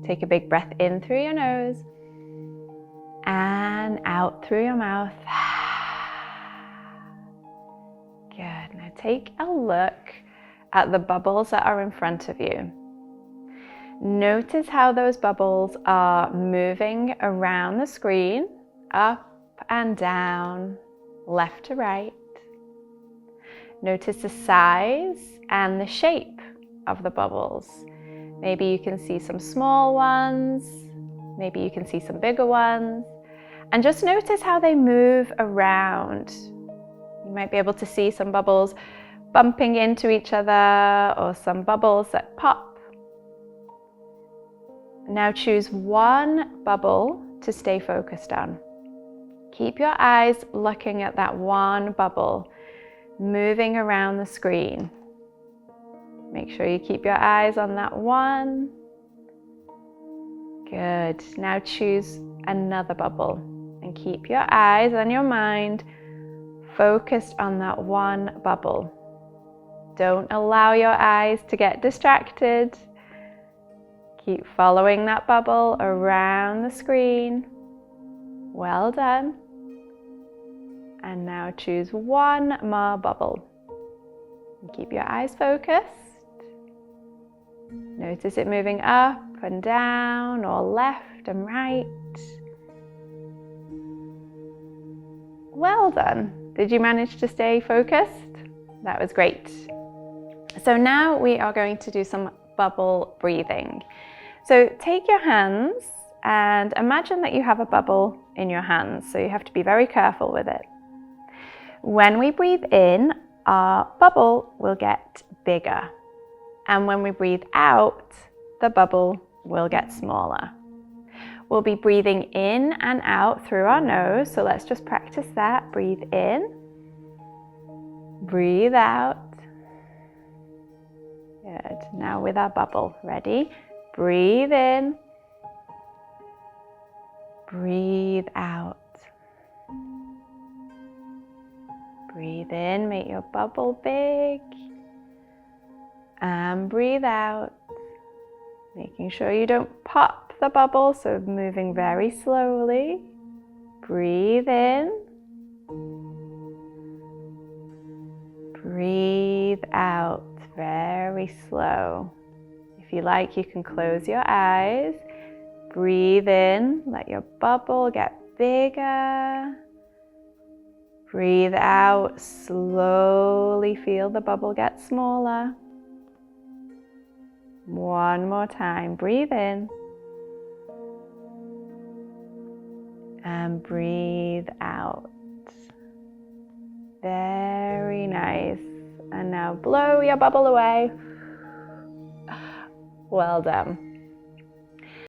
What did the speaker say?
Take a big breath in through your nose and out through your mouth. Good. Now take a look at the bubbles that are in front of you. Notice how those bubbles are moving around the screen, up and down, left to right. Notice the size and the shape of the bubbles. Maybe you can see some small ones, maybe you can see some bigger ones, and just notice how they move around. You might be able to see some bubbles bumping into each other or some bubbles that pop. Now choose one bubble to stay focused on. Keep your eyes looking at that one bubble moving around the screen. Make sure you keep your eyes on that one. Good. Now choose another bubble and keep your eyes and your mind focused on that one bubble. Don't allow your eyes to get distracted. Keep following that bubble around the screen. Well done. And now choose one more bubble. Keep your eyes focused. Notice it moving up and down or left and right. Well done. Did you manage to stay focused? That was great. So now we are going to do some bubble breathing. So take your hands and imagine that you have a bubble in your hands. So you have to be very careful with it. When we breathe in, our bubble will get bigger. And when we breathe out, the bubble will get smaller. We'll be breathing in and out through our nose. So let's just practice that. Breathe in. Breathe out. Good. Now with our bubble. Ready? Breathe in. Breathe out. Breathe in, make your bubble big. And breathe out. Making sure you don't pop the bubble, so moving very slowly. Breathe in. Breathe out, very slow. If you like, you can close your eyes. Breathe in, let your bubble get bigger. Breathe out, slowly feel the bubble get smaller. One more time, breathe in. And breathe out. Very nice. And now blow your bubble away. Well done.